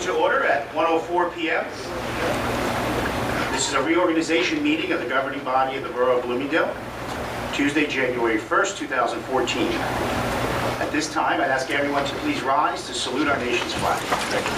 to order at 1:04 p.m. This is a reorganization meeting of the governing body of the Borough of Bloomingdale, Tuesday, January 1st, 2014. At this time, I'd ask everyone to please rise to salute our nation's flag. Thank you.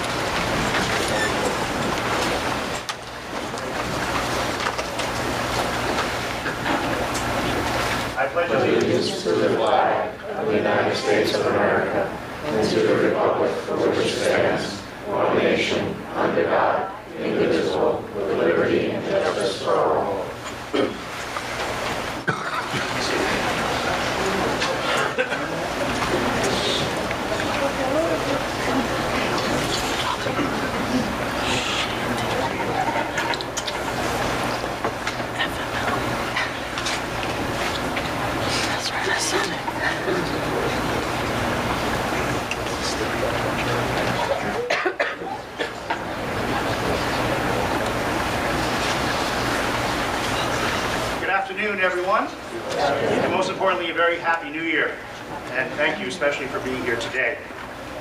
I pledge allegiance to the flag of the United States of America and to the republic for which it stands, one nation, under God, indivisible, with liberty and justice for all. Everyone, and most importantly, a very happy New Year, and thank you especially for being here today.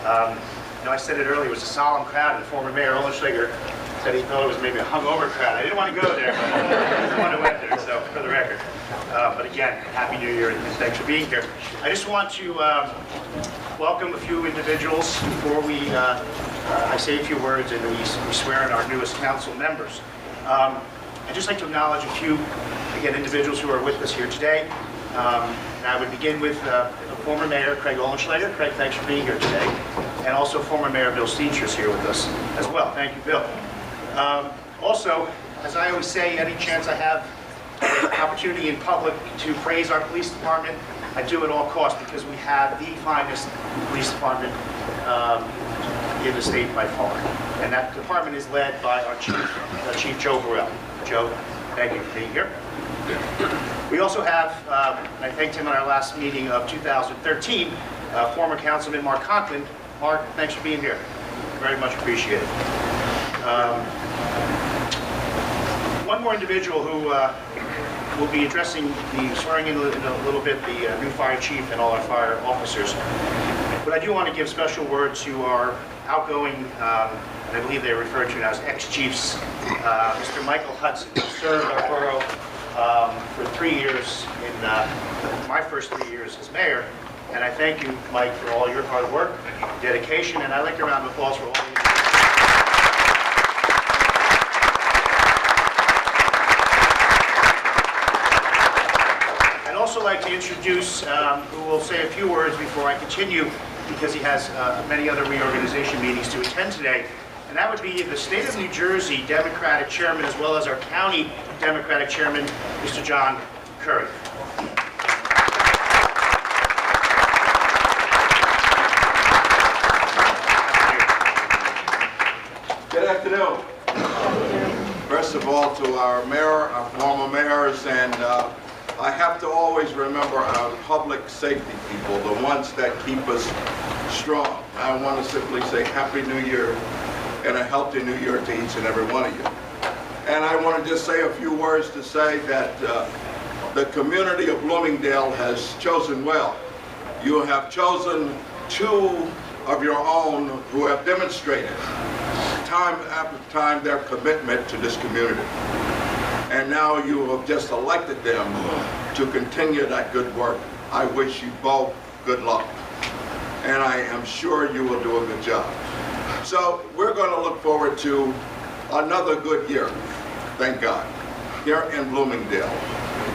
I said it earlier, it was a solemn crowd, and former Mayor Olenschlager said he thought it was maybe a hungover crowd. I didn't want to go there, but I didn't want to went there, so for the record. But again, happy New Year, and thanks for being here. I just want to welcome a few individuals before I say a few words and we swear in our newest council members. I'd just like to acknowledge a few, again, individuals who are with us here today. And I would begin with former Mayor Craig Olenschlager. Craig, thanks for being here today. And also former Mayor Bill Steenstra is here with us as well. Thank you, Bill. Also, as I always say, any chance I have an opportunity in public to praise our police department, I do at all costs because we have the finest police department in the state by far. And that department is led by our Chief Joe Burrell. Joe, thank you for being here. We also have, and I thanked him at our last meeting of 2013, former Councilman Mark Conklin. Mark, thanks for being here. Very much appreciated. One more individual who will be addressing the swearing in a little bit, the new fire chief and all our fire officers. But I do want to give special word to our outgoing, and I believe they're referred to now as ex-chiefs, Mr. Michael Hudson, who served our borough for 3 years in my first 3 years as mayor. And I thank you, Mike, for all your hard work, dedication, and I'd like a round of applause for all of you. I'd also like to introduce, who will say a few words before I continue, because he has many other reorganization meetings to attend today. And that would be the State of New Jersey Democratic Chairman, as well as our County Democratic Chairman, Mr. John Curry. Good afternoon. First of all, to our mayor, our former mayors, and I have to always remember our public safety people, the ones that keep us strong. I want to simply say Happy New Year and a healthy New Year to each and every one of you. And I want to just say a few words to say that the community of Bloomingdale has chosen well. You have chosen two of your own who have demonstrated time after time their commitment to this community. And now you have just elected them to continue that good work. I wish you both good luck. And I am sure you will do a good job. So we're going to look forward to another good year, thank God, here in Bloomingdale.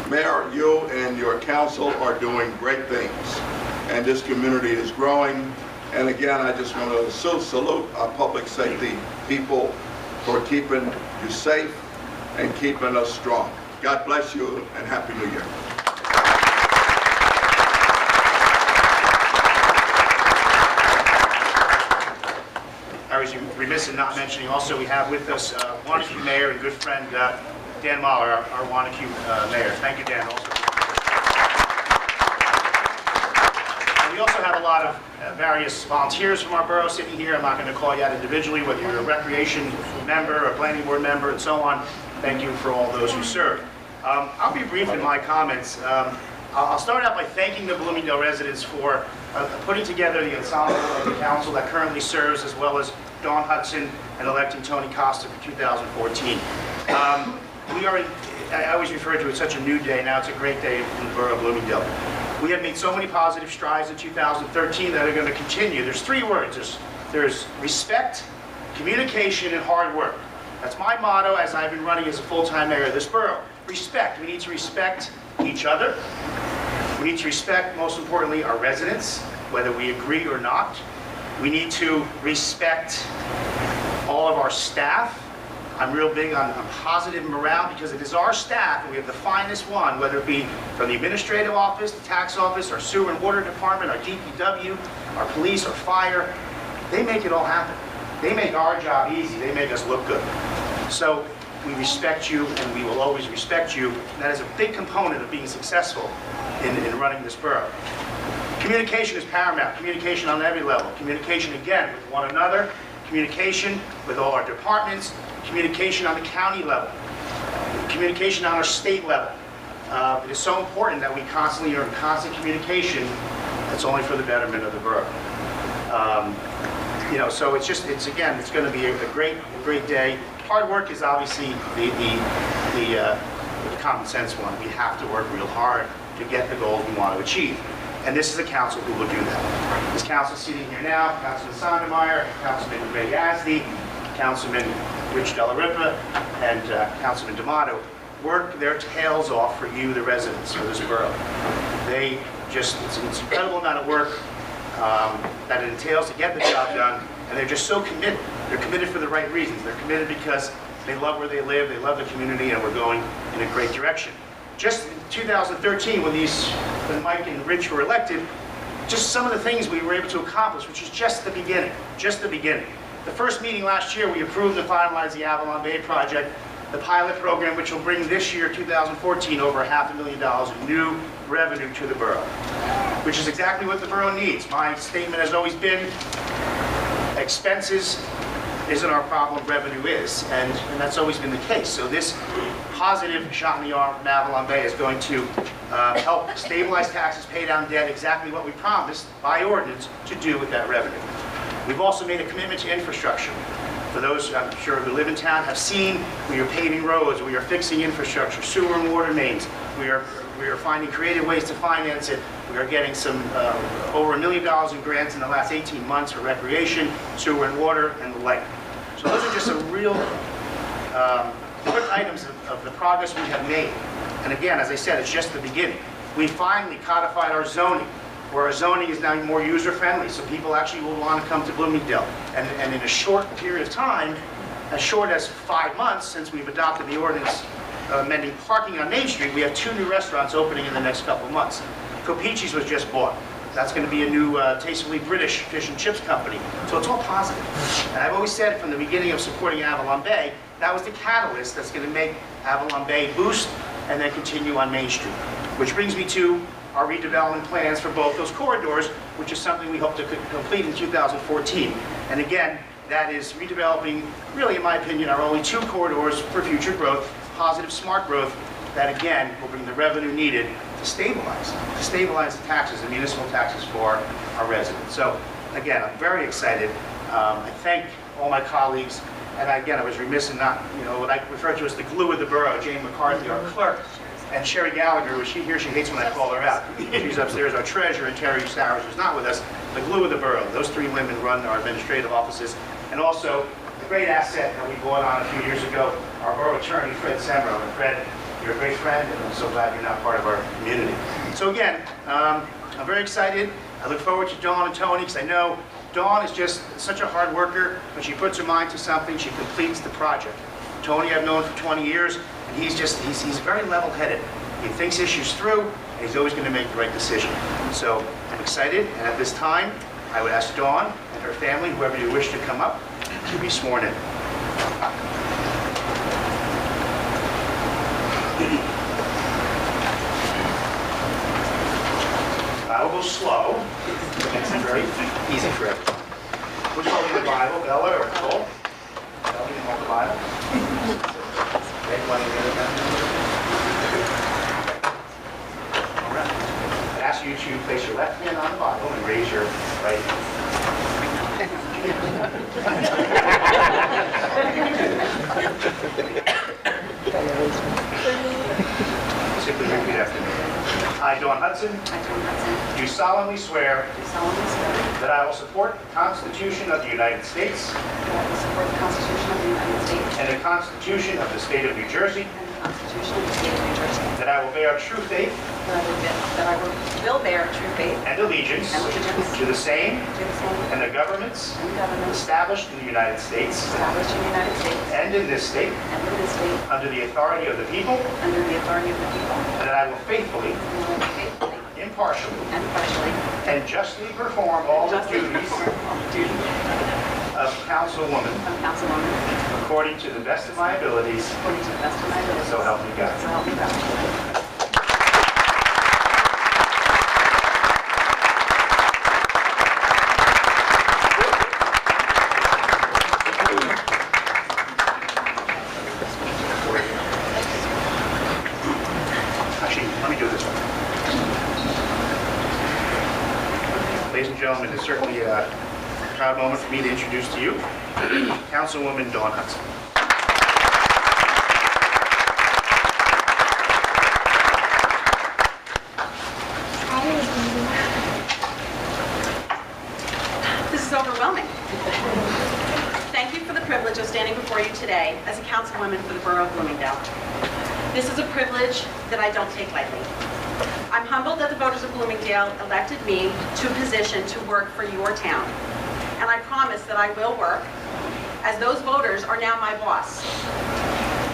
Mayor, you and your council are doing great things, and this community is growing. And again, I just want to salute our public safety people for keeping you safe and keeping us strong. God bless you and Happy New Year. I was remiss in not mentioning also we have with us Wanacue Mayor and good friend Dan Mahler, our Wanacue Mayor. Thank you, Dan, also. And we also have a lot of various volunteers from our borough sitting here. I'm not going to call you out individually, whether you're a recreation member, a planning board member, and so on. Thank you for all those who served. I'll be brief in my comments. I'll start out by thanking the Bloomingdale residents for putting together the ensemble of the council that currently serves, as well as Dawn Hudson and electing Tony Costa for 2014. I always refer to it as such a new day. Now it's a great day in the borough of Bloomingdale. We have made so many positive strides in 2013 that are going to continue. There's three words. There's respect, communication, and hard work. That's my motto as I've been running as a full-time mayor of this borough. Respect. We need to respect each other. We need to respect, most importantly, our residents, whether we agree or not. We need to respect all of our staff. I'm real big on positive morale because it is our staff, and we have the finest one, whether it be from the administrative office, the tax office, our sewer and water department, our DPW, our police, our fire. They make it all happen. They make our job easy. They make us look good. So we respect you, and we will always respect you. That is a big component of being successful in running this borough. Communication is paramount. Communication on every level. Communication, again, with one another. Communication with all our departments. Communication on the county level. Communication on our state level. It is so important that we constantly are in constant communication. That's only for the betterment of the borough. So it's going to be a great day. Hard work is obviously the common sense one. We have to work real hard to get the goals we want to achieve. And this is a council who will do that. This council sitting here now, Councilman Sondermeyer, Councilman Ray Yazdi, Councilman Rich Delaripa, and Councilman D'Amato work their tails off for you, the residents, for this borough. It's an incredible amount of work that it entails to get the job done, and they're just so committed. They're committed for the right reasons. They're committed because they love where they live, they love the community, and we're going in a great direction. Just in 2013, when Mike and Rich were elected, just some of the things we were able to accomplish, which is just the beginning, The first meeting last year, we approved and finalized the Avalon Bay project, the pilot program, which will bring this year, 2014, over $500,000 in new revenue to the borough, which is exactly what the borough needs. My statement has always been, expenses isn't our problem, revenue is, and that's always been the case. So this positive shot in the arm from Avalon Bay is going to help stabilize taxes, pay down debt, exactly what we promised by ordinance to do with that revenue. We've also made a commitment to infrastructure. For those, I'm sure, who live in town have seen, we are paving roads, we are fixing infrastructure, sewer and water mains. We are finding creative ways to finance it. We are getting some over $1 million in grants in the last 18 months for recreation, sewer and water, and the like. So those are just some real quick items of the progress we have made. And again, as I said, it's just the beginning. We finally codified our zoning, where our zoning is now more user-friendly, so people actually will want to come to Bloomingdale. And in a short period of time, as short as 5 months since we've adopted the ordinance amending parking on Main Street, we have 2 new restaurants opening in the next couple of months. Copici's was just bought. That's going to be a new tastefully British fish and chips company. So it's all positive. And I've always said from the beginning of supporting Avalon Bay, that was the catalyst that's going to make Avalon Bay boost and then continue on Main Street. Which brings me to our redevelopment plans for both those corridors, which is something we hope to complete in 2014. And again, that is redeveloping, really in my opinion, our only 2 corridors for future growth, positive smart growth, that again will bring the revenue needed to stabilize the taxes, the municipal taxes for our residents. So again, I'm very excited. I thank all my colleagues, and again, I was remiss in not, what I refer to as the glue of the borough, Jane McCarthy, our clerk, and Sherry Gallagher, she hates when I call her out. She's upstairs, our treasurer, and Terry Stowers, who's not with us, the glue of the borough. Those 3 women run our administrative offices, and also a great asset that we brought on a few years ago, our borough attorney, Fred Semro. And Fred, you're a great friend, and I'm so glad you're now part of our community. So again, I'm very excited. I look forward to Dawn and Tony, because I know Dawn is just such a hard worker. When she puts her mind to something, she completes the project. Tony I've known for 20 years, and he's very level-headed. He thinks issues through, and he's always going to make the right decision. So I'm excited, and at this time, I would ask Dawn and her family, whoever you wish to come up, to be sworn in. I will go slow. It's very easy for everyone. Which one in the Bible, Bella or Cole? Bella, you want the Bible? Okay, one in the other one. All right. I ask you to place your left hand on the Bible and raise your right hand. Hudson, I, Tony Hudson, do solemnly swear do solemnly swear that I will support the Constitution of the United States that I will support the Constitution of the United States and the Constitution of the State of New Jersey, and the Constitution of the State of New Jersey, that I will bear true faith that I will bear true faith and allegiance and allegiance to the same to the same and the governments and governments established in the United States established in the United States and in this state and in this state under the authority of the people, under the authority of the people, and that I will faithfully, and I will faithfully impartially, and impartially and justly perform all the justly duties perform all the duties of councilwoman of councilwoman according to the best of my abilities, according to the best of my ability. so help me God. So help me God. Actually, let me do this one. Ladies and gentlemen, it's certainly a proud moment for me to introduce to you Councilwoman Dawn Hudson. This is overwhelming. Thank you for the privilege of standing before you today as a councilwoman for the Borough of Bloomingdale. This is a privilege that I don't take lightly. I'm humbled that the voters of Bloomingdale elected me to a position to work for your town. And I promise that I will work, as those voters are now my boss.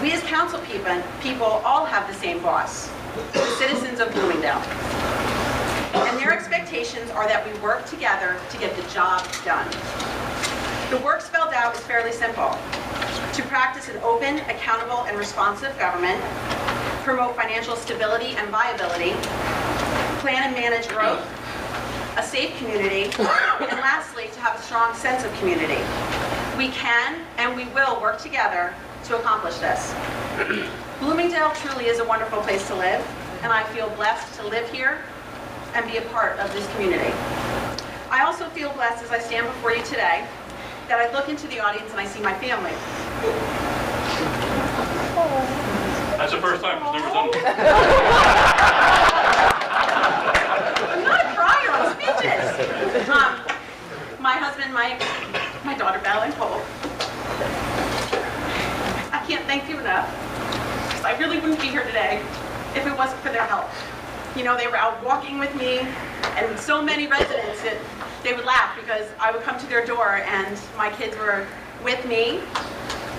We as council people all have the same boss, the citizens of Bloomingdale. And their expectations are that we work together to get the job done. The work spelled out is fairly simple. To practice an open, accountable, and responsive government, promote financial stability and viability, plan and manage growth, a safe community, and lastly, to have a strong sense of community. We can and we will work together to accomplish this. Bloomingdale truly is a wonderful place to live, and I feel blessed to live here and be a part of this community. I also feel blessed as I stand before you today that I look into the audience and I see my family. That's the first time she's never done it. I'm not a crier, I'm speechless. My husband, Mike, my daughter, Belle, and Cole. I can't thank you enough, because I really wouldn't be here today if it wasn't for their help. You know, they were out walking with me, and so many residents that they would laugh because I would come to their door and my kids were with me.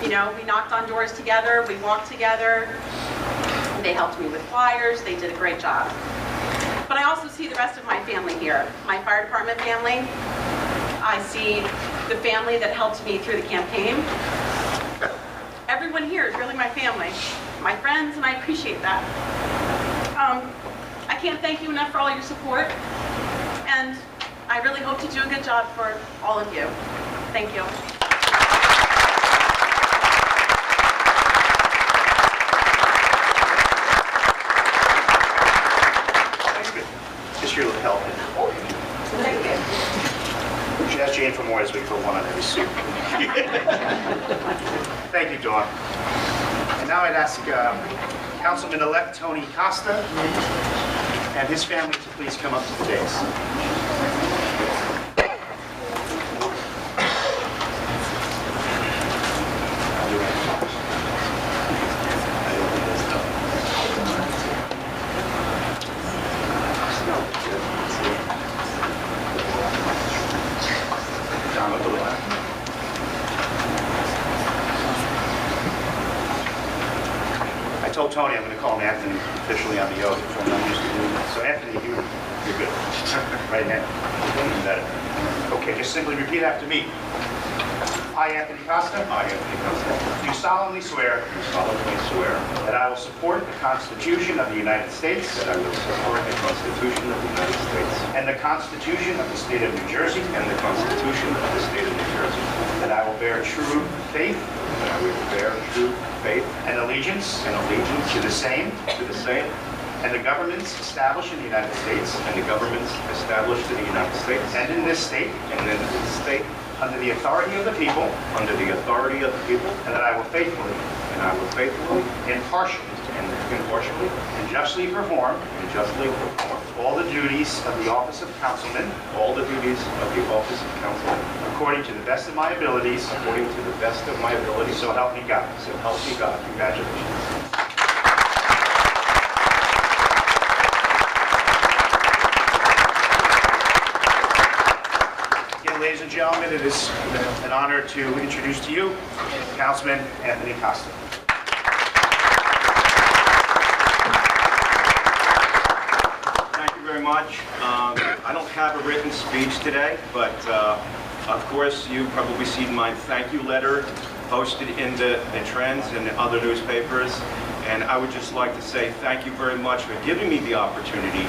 You know, we knocked on doors together, we walked together. They helped me with flyers, they did a great job. But I also see the rest of my family here, my fire department family. I see the family that helped me through the campaign. Everyone here is really my family, my friends, and I appreciate that. I can't thank you enough for all your support, and I really hope to do a good job for all of you. Thank you. Just your little help. Thank you. We should ask Jane for more as we put one on every suit. Thank you, Dawn. And now I'd ask Councilman-elect Tony Costa and his family to please come up to the dais. Down a little left. I told Tony I'm going to call him Anthony officially on the oath, so I'm not used to doing that. So Anthony, you're good. Right hand. Even better. Okay, just simply repeat after me. I, Anthony Costa. I, Anthony Costa, Do solemnly swear do solemnly swear that I will support the Constitution of the United States that I will support the Constitution of the United States and the Constitution of the State of New Jersey, and the Constitution of the State of New Jersey, that I will bear true faith that I will bear true faith and allegiance and allegiance to the same to the same and the governments established in the United States and the governments established in the United States and in this state and in this state under the authority of the people, under the authority of the people, and that I will faithfully, impartially, and impartially and justly perform and justly perform all the duties of the office of councilman all the duties of the office of councilman according to the best of my abilities, according to the best of my ability. so help me God. So help me God. Congratulations. Again, ladies and gentlemen, it is an honor to introduce to you Councilman Anthony Costa. Thank you very much. I don't have a written speech today, but of course you probably seen my thank you letter posted in the Trends and other newspapers. And I would just like to say thank you very much for giving me the opportunity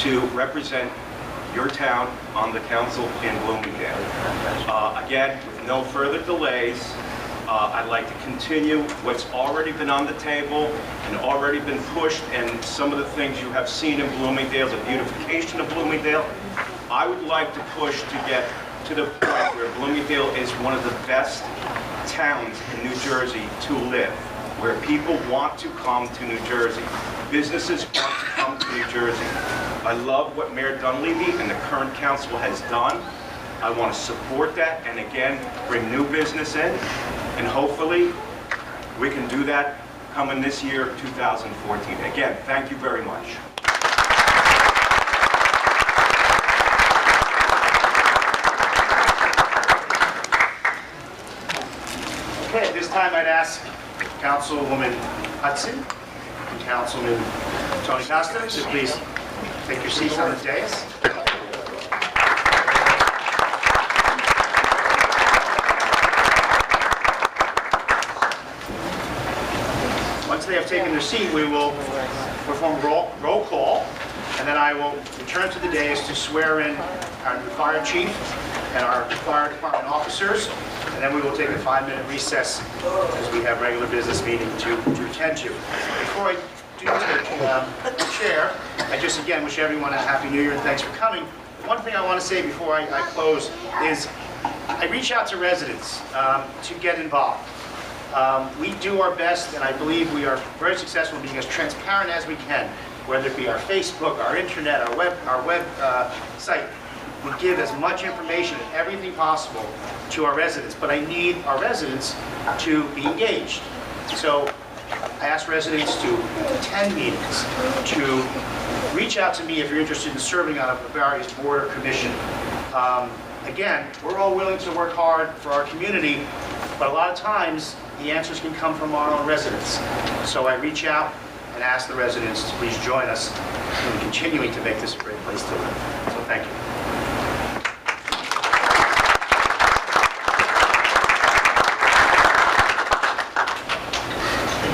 to represent your town on the council in Bloomingdale. Again, with no further delays, I'd like to continue what's already been on the table and already been pushed, and some of the things you have seen in Bloomingdale, the beautification of Bloomingdale. I would like to push to get to the point where Bloomingdale is one of the best towns in New Jersey to live, where people want to come to New Jersey. Businesses want to come to New Jersey. I love what Mayor Dunleavy and the current council has done. I want to support that and again, bring new business in. And hopefully, we can do that coming this year, 2014. Again, thank you very much. Okay, at this time I'd ask Councilwoman Hudson and Councilman Tony Costa to please take your seats on the dais. Once they have taken their seat, we will perform roll call, and then I will return to the dais to swear in our new fire chief and our fire department officers, and then we will take a 5-minute recess as we have regular business meeting to attend to. Before I do take the chair, I just again wish everyone a Happy New Year and thanks for coming. One thing I want to say before I close is I reach out to residents to get involved. We do our best, and I believe we are very successful in being as transparent as we can, whether it be our Facebook, our internet, our web site. We give as much information and everything possible to our residents, but I need our residents to be engaged. So I ask residents to attend meetings, to reach out to me if you're interested in serving on a various board or commission. Again, we're all willing to work hard for our community, but a lot of times the answers can come from our own residents. So I reach out and ask the residents to please join us in continuing to make this a great place to live. So thank you.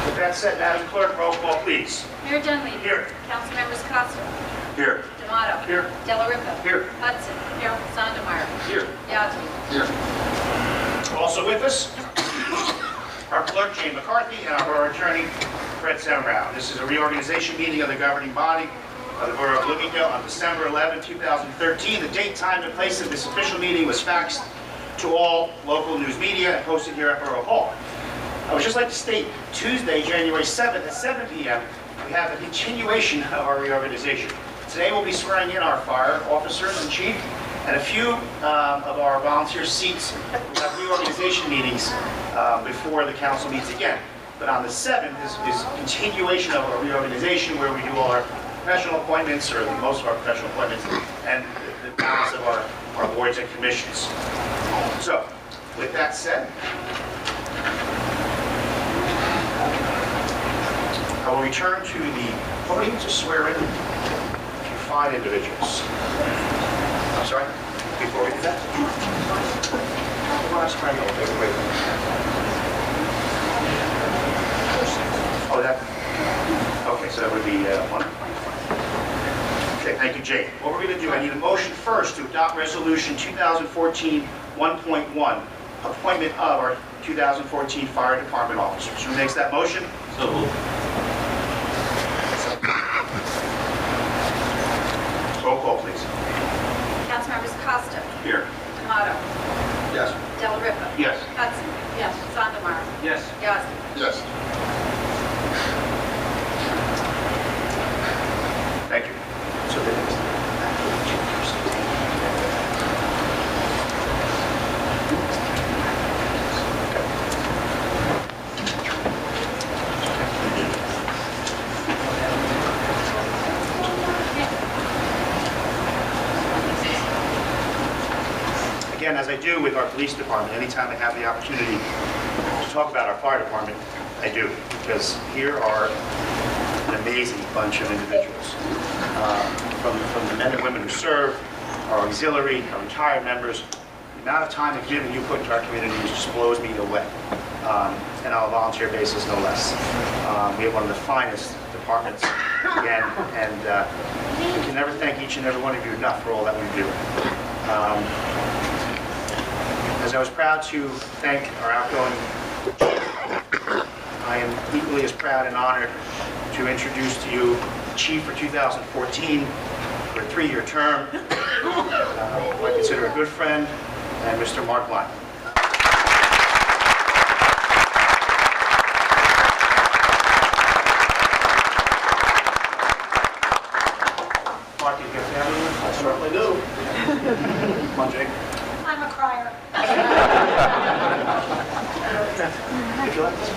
With that said, Madam Clerk, roll call, please. Mayor Dunleavy. Here. Councilmembers Costa. Here. D'Amato. Here. Delariva. Here. Hudson. Here. Sandemeyer. Here. Yazdi. Also with us, our clerk, Jane McCarthy, and our attorney, Fred Semrau. This is a reorganization meeting of the governing body of the Borough of Bloomingdale on December 11, 2013. The date, time, and place of this official meeting was faxed to all local news media and posted here at Borough Hall. I would just like to state, Tuesday, January 7th at 7 p.m., we have a continuation of our reorganization. Today we'll be swearing in our fire officers and chief, and a few of our volunteer seats will have reorganization meetings before the council meets again. But on the 7th is continuation of our reorganization where we do all our professional appointments, or most of our professional appointments, and the balance of our boards and commissions. So, with that said, I will return to the podium to swear in a few fine individuals. I'm sorry, before we do that? Oh, that, okay, so that would be one. Okay, thank you, Jake. What we're going to do, I need a motion first to adopt Resolution 2014 1.1, appointment of our 2014 Fire Department officers. Who makes that motion? So moved. Roll call, please. Councilmembers Costa. Here. D'Amato. Yes. Del Ripa. Yes. Hudson. Yes. Sandemeyer. Yes. Yazdi. Yes. Thank you. So the next. Again, as I do with our police department, anytime I have the opportunity to talk about our fire department, I do, because here are an amazing bunch of individuals. From the men and women who serve, our auxiliary, our retired members, the amount of time and commitment you put into our communities just blows me away. And on a volunteer basis, no less. We have one of the finest departments, again, and we can never thank each and every one of you enough for all that we do. As I was proud to thank our outgoing chief, I am equally as proud and honored to introduce to you the chief for 2014 for a 3-year term, who I consider a good friend, and Mr. Mark Lyman. Mark, you got family? I certainly do. Come on, Jake. I'm a crier. Would you like to speak?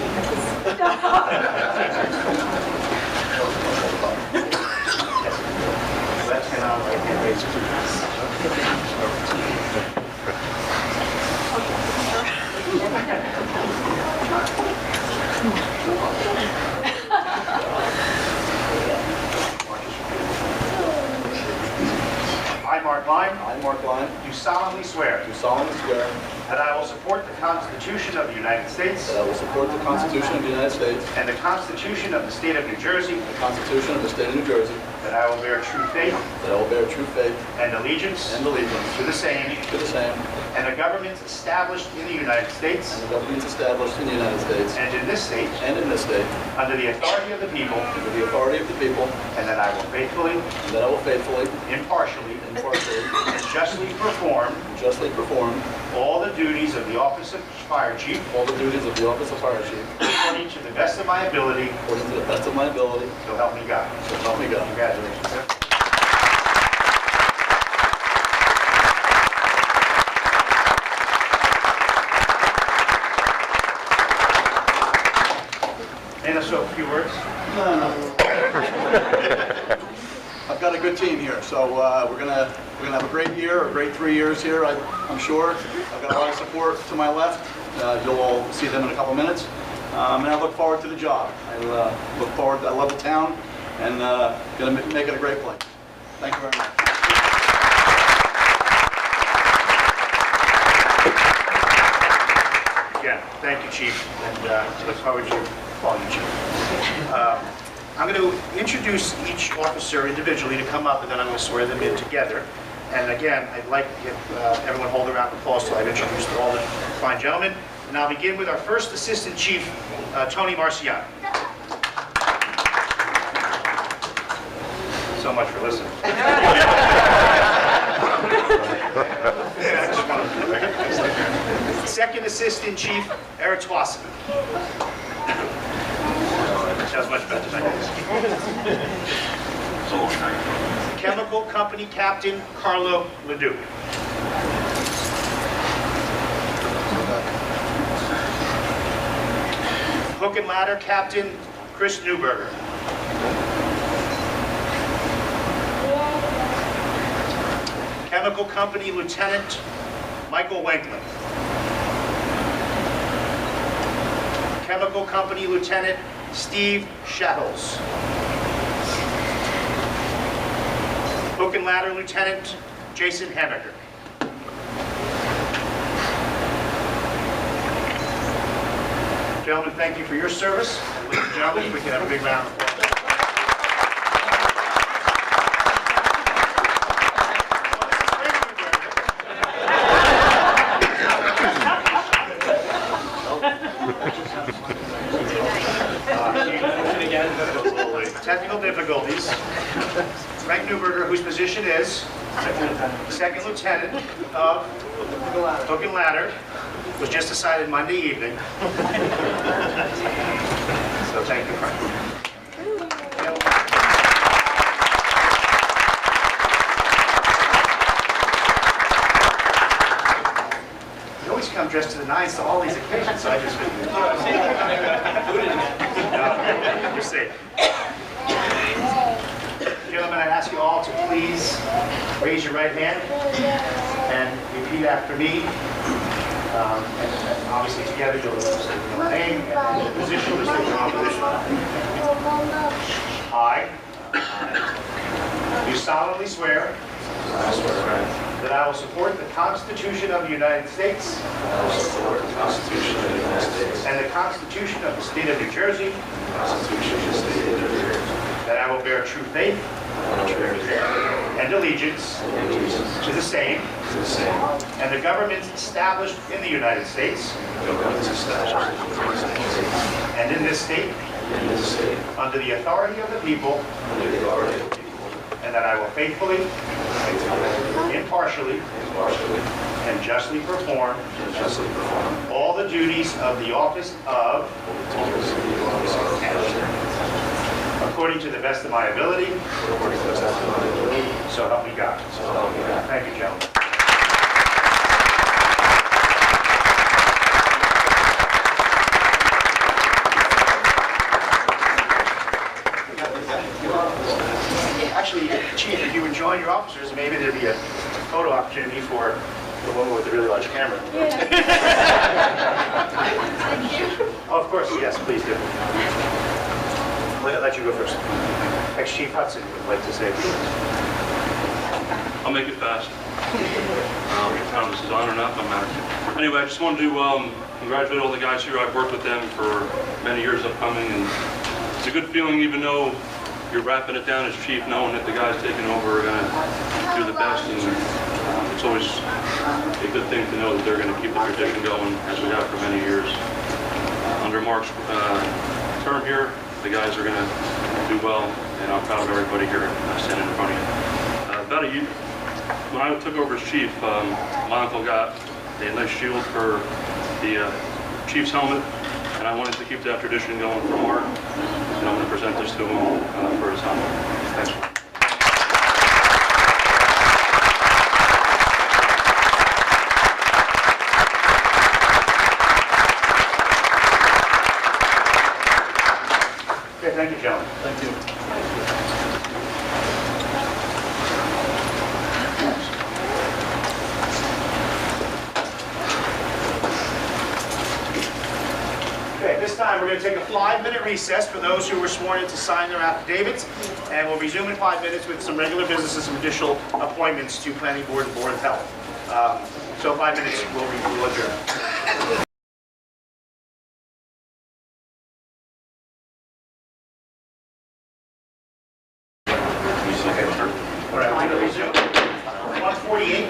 Left hand on, right hand raised. I, Mark Lyman, I, Mark Lyman, do solemnly swear do solemnly swear that I will support the Constitution of the United States that I will support the Constitution of the United States, and the Constitution of the State of New Jersey, the Constitution of the State of New Jersey, that I will bear true faith that I will bear true faith and allegiance and allegiance to the same to the same, and the governments established in the United States and the governments established in the United States and in this state and in this state, under the authority of the people, under the authority of the people, and that I will faithfully, and that I will faithfully, impartially, impartially, and justly perform and justly perform all the duties of the office of fire chief all the duties of the office of fire chief according to the best of my ability, according to the best of my ability, so help me God. so help me God. Congratulations, sir. And so a few words. I've got a good team here, so we're gonna have a great year, a great 3 years here. I'm sure. I've got a lot of support to my left. You'll all see them in a couple minutes, and I look forward to the job. I look forward. I love the town, and gonna make it a great place. Thank you very much. Again, thank you, Chief, and I look forward to calling you Chief. I'm going to introduce each officer individually to come up, and then I'm going to swear them in together. And again, I'd like to give everyone hold a round of applause till I've introduced all the fine gentlemen. And I'll begin with our first Assistant Chief, Tony Marciano. So much for listening. Second Assistant Chief, Eric Twassen. That was much better than I did. Chemical Company Captain Carlo Leduc. Hook and Ladder Captain Chris Newberger. Chemical Company Lieutenant Michael Wanklin. Chemical Company Lieutenant Steve Shattles. Hook and Ladder Lieutenant Jason Hammaker. Gentlemen, thank you for your service. And ladies and gentlemen, we can have a big round of applause. technical difficulties, Frank Newberger, whose position is Second Lieutenant of Hook and Ladder, was just decided Monday evening. So thank you, Frank. You always come dressed to the nines to all these occasions, so I just figured. No, you're safe. Gentlemen, I'd ask you all to please raise your right hand and repeat after me. And obviously together you'll state your own name and the position, you'll state your own position. I do solemnly swear that I will support the Constitution of the United States and the Constitution of the State of New Jersey, that I will bear true faith and allegiance to the same and the governments established in the United States and in this state under the authority of the people, and that I will faithfully, impartially, and justly perform all the duties of the office of, according to the best of my ability, so help me God. Thank you, gentlemen. Actually, Chief, if you would join your officers, maybe there'd be a photo opportunity for the woman with the really large camera. Oh, of course, yes, please do. I'll let you go first. Ex-Chief Hudson would like to say a few words. I'll make it fast. This is on or not, don't matter. Anyway, I just wanted to congratulate all the guys here. I've worked with them for many years upcoming, and it's a good feeling, even though you're wrapping it down as chief, knowing that the guys taking over are going to do the best, and it's always a good thing to know that they're going to keep the tradition going as we have for many years. Under Mark's term here, the guys are going to do well, and I'm proud of everybody here standing in front of you. About a year, when I took over as chief, my uncle got a nice shield for the chief's helmet, and I wanted to keep that tradition going for Mark, and I'm going to present this to him for his helmet. Thanks. Okay, thank you, gentlemen. Thank you. Okay, at this time, we're going to take a 5-minute recess for those who were sworn in to sign their affidavits, and we'll resume in 5 minutes with some regular business and some additional appointments to Planning Board and Board of Health. So 5 minutes, we'll adjourn. All right, we're going to resume. 148.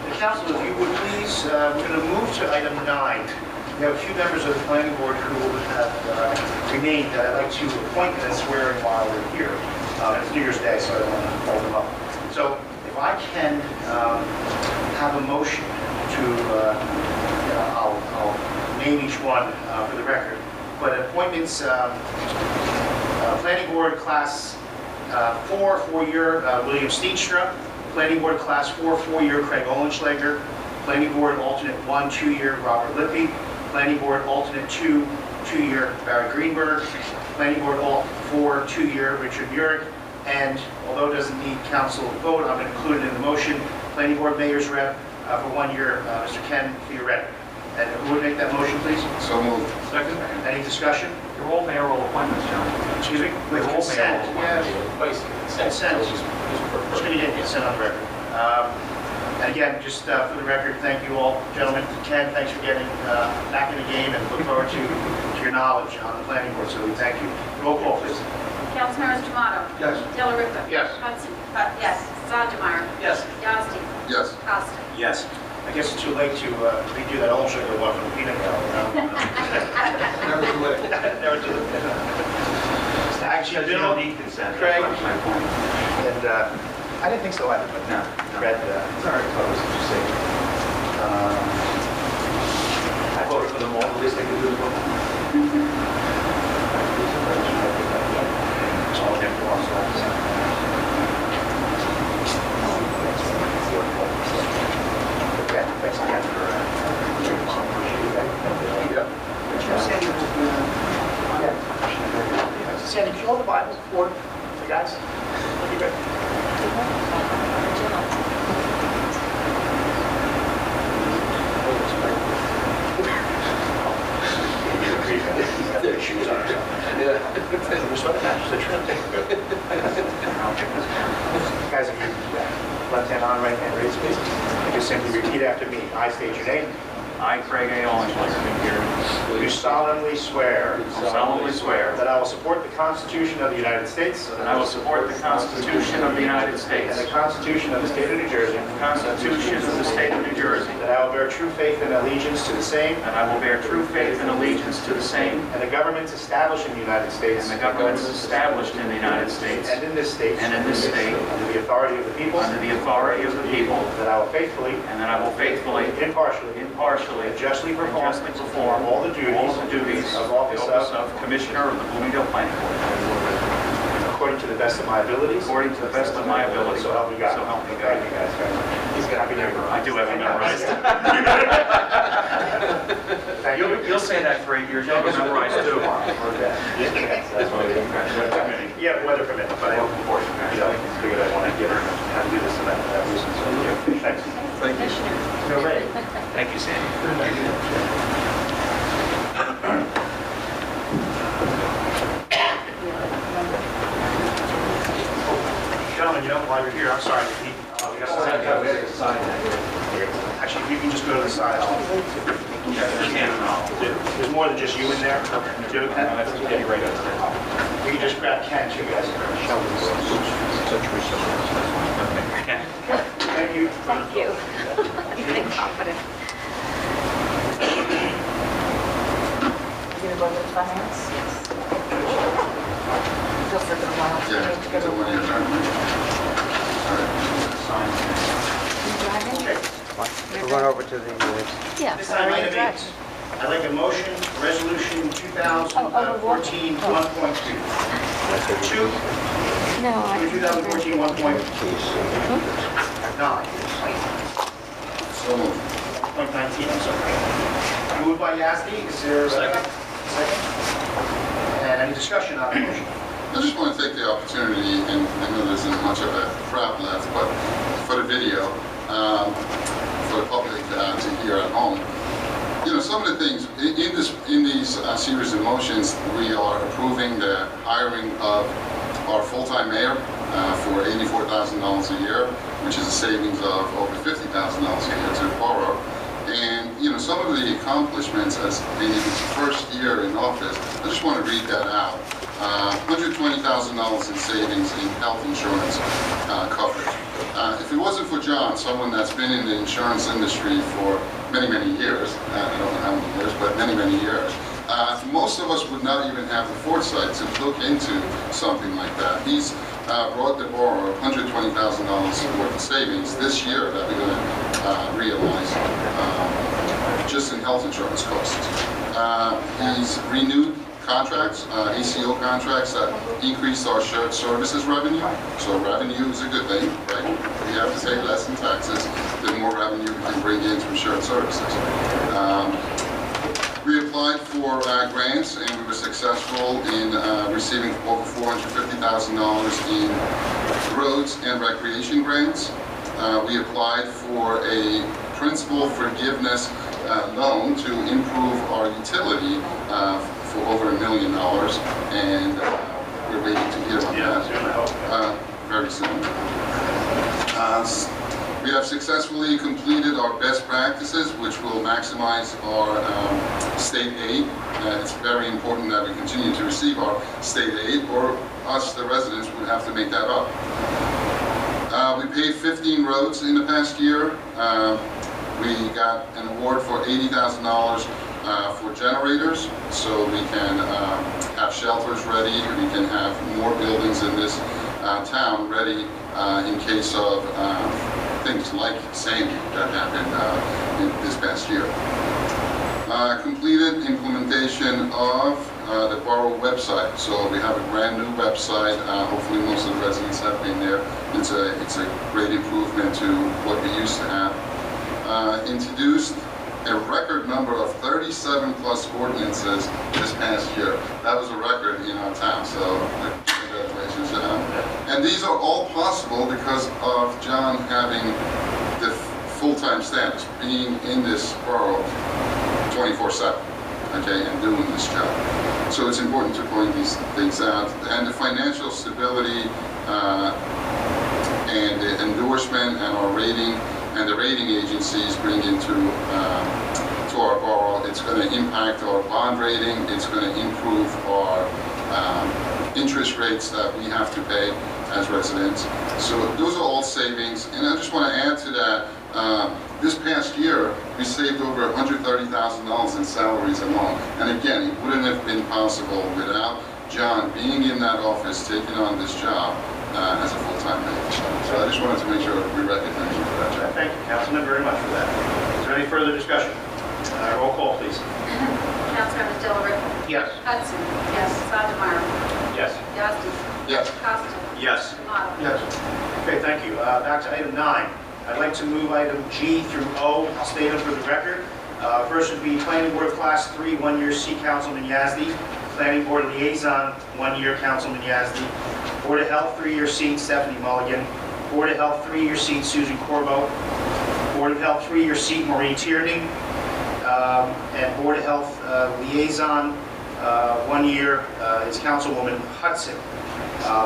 The council, if you would please, we're going to move to item 9. We have a few members of the planning board who have remained that I'd like to appoint and swear in while we're here. It's New Year's Day, so I don't want to hold them up. So if I can have a motion to, I'll name each one for the record, but appointments, planning board class 4, 4-year William Steenstra, planning board class 4, 4-year Craig Olenschlager, planning board alternate 1, 2-year Robert Lippy, planning board alternate 2, 2-year Barry Greenberg, planning board alt 4, 2-year Richard Burek, and although it doesn't need council vote, I'm going to include it in the motion, planning board mayor's rep for 1 year, Mr. Ken Fioretti. And who would make that motion, please? So moved. Second. Any discussion? They're all mayoral appointments, John. Excuse me? With They're all consent. mayoral Yeah. appointments. Consent. Just going to get consent on the record. And again, just for the record, thank you all, gentlemen. Ken, thanks for getting back in the game, and look forward to your knowledge on the planning board, so we thank you. Roll call, please. Councilmembers Tomato. Yes. Delariva. Yes. Hudson. Yes. Sondemire. Yes. Yazdi. Yes. Costa. Yes. I guess it's too late to redo that old sugar one from the peanut gallery. Never too late. Never too late. says you don't need consent. Craig? That's my point. And I didn't think so either, but No. Fred, sorry, what was it you say? I voted for them all, the least I could do is vote. All of them were also- Okay, thanks again for, Sandy, can you hold the Bible for the guys? That'd be great. Their shoes on. Yeah. The sweater matches the trim. Guys, if you left hand on, right hand raised, please. And just simply repeat after me. I state your name. I, Craig A. Owens, Do solemnly swear solemnly swear that I will support the Constitution of the United States that I will support the Constitution of the United States, and the Constitution of the State of New Jersey, the Constitution of the State of New Jersey, that I will bear true faith and allegiance to the same and I will bear true faith and allegiance to the same and the governments established in the United States and the governments established in the United States and in this state and in this state under the authority of the people, under the authority of the people, that I will faithfully, and that I will faithfully, impartially, impartially, and justly and perform justly perform all the duties of of office of Commissioner of the Bloomingdale Planning Board, according to the best of my abilities. according to the best of my ability. So help me God. So help me Thank you God. guys. He's got to be I do have it memorized. Thank you. You'll say that for 8 years, you'll have it memorized too. Yeah, weather permit, but I figured I want to give her how to do this and that reason. So, thanks. Thank you. You're ready. Thank you, Sandy. Gentlemen, while you're here, I'm sorry. We got to sign that. Actually, if you can just go to the side. There's more than just you in there. Do you have a pen? Get you right over there. You can just grab Ken, too, guys. Okay. Thank you. Thank you. You've been confident. You're going to go to finance? Go for the one. Yeah, the one you're We're going over to the... Yeah. This time, item 8. I'd like a motion, resolution 2014 1.2. 2, No, I... 2014 1.9. So moved. 1.19, I'm sorry. Moved by Yasti, is there a second? Second. And any discussion on the motion? I just want to take the opportunity, and I know there isn't much of a crowd left, but for the video, for the public to hear at home. You know, some of the things in these series of motions, we are approving the hiring of our full-time mayor for $84,000 a year, which is a savings of over $50,000 a year to the borough. And, you know, some of the accomplishments as in his first year in office, I just want to read that out. $120,000 in savings in health insurance coverage. If it wasn't for John, someone that's been in the insurance industry for many, many years, I don't know how many years, but many, many years, most of us would not even have the foresight to look into something like that. He's brought the borough $120,000 worth of savings this year that we're going to realize just in health insurance costs. He's renewed contracts, ACO contracts that increase our shared services revenue. So revenue is a good thing, right? We have to pay less in taxes, the more revenue we can bring in from shared services. We applied for grants and we were successful in receiving over $450,000 in roads and recreation grants. We applied for a principal forgiveness loan to improve our utility for over $1 million, and we're waiting to hear on that very soon. We have successfully completed our best practices, which will maximize our state aid. It's very important that we continue to receive our state aid, or us, the residents, would have to make that up. We paved 15 roads in the past year. We got an award for $80,000 for generators, so we can have shelters ready. We can have more buildings in this town ready in case of things like Sandy that happened in this past year. Completed implementation of the borough website. So we have a brand new website. Hopefully most of the residents have been there. It's a great improvement to what we used to have. Introduced a record number of 37 plus ordinances this past year. That was a record in our town, so congratulations, John. And these are all possible because of John having the full-time status, being in this borough 24/7, okay, and doing this job. So it's important to point these things out. And the financial stability and the endorsement and our rating and the rating agencies bring into to our borough. It's going to impact our bond rating. It's going to improve our interest rates that we have to pay as residents. So those are all savings. And I just want to add to that, this past year, we saved over $130,000 in salaries alone. And again, it wouldn't have been possible without John being in that office, taking on this job as a full-time basis. So I just wanted to make sure we recognize you for that job. Thank you, Councilman, very much for that. Is there any further discussion? Roll call, please. Councilmembers Delarose. Yes. Hudson. Yes. Sondemire. Yes. Yazdi. Yes. Costa. Yes. Tomato. Yes. Okay, thank you. Back to item 9. I'd like to move item G through O. I'll state them for the record. First would be Planning Board Class 3, 1-year seat, Councilman Yazdi. Planning Board Liaison, 1-year, Councilman Yazdi. Board of Health, 3-year seat, Stephanie Mulligan. Board of Health, 3-year seat, Susan Corbo. Board of Health, 3-year seat, Maureen Tierney. And Board of Health Liaison, 1-year, is Councilwoman Hudson.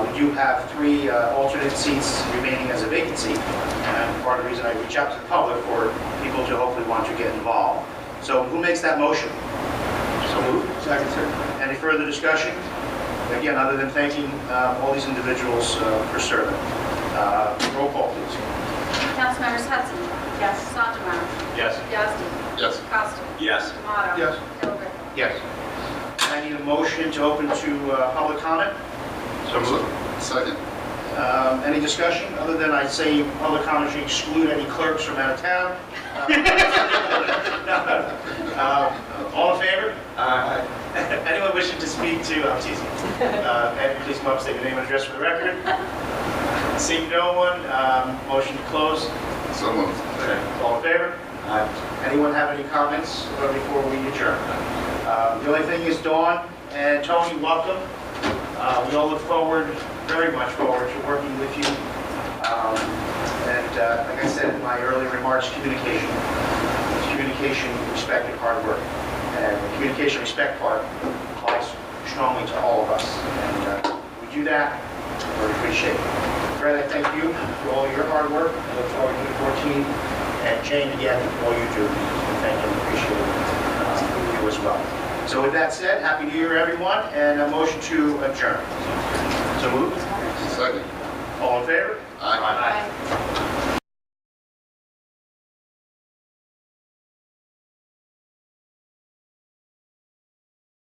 We do have 3 alternate seats remaining as a vacancy, and part of the reason I reach out to the public for people to hopefully want to get involved. So who makes that motion? So moved. Second, sir. Any further discussion? Again, other than thanking all these individuals for serving. Roll call, please. Councilmembers Hudson. Yes. Sondemire. Yes. Yazdi. Yes. Costa. Yes. Tomato. Yes. Delarose. Yes. I need a motion to open to public comment. So moved. Second. Any discussion, other than I say public comment should exclude any clerks from out of town? All in favor? Anyone wishing to speak to, I'm teasing. And please come up, state your name and address for the record. Seeing no one, motion to close. So moved. All in favor? Anyone have any comments before we adjourn? The only thing is Dawn and Tony, welcome. We all look forward, very much forward to working with you. Like I said in my earlier remarks, communication. Communication, respect, and hard work. And the communication, respect part applies strongly to all of us. And we do that, we appreciate it. Fred, I thank you for all your hard work. I look forward to the 14. And Jane, again, for all you do. Thank you, appreciate you as well. So with that said, Happy New Year, everyone, and a motion to adjourn. So moved. Second. All in favor? Aye. Aye.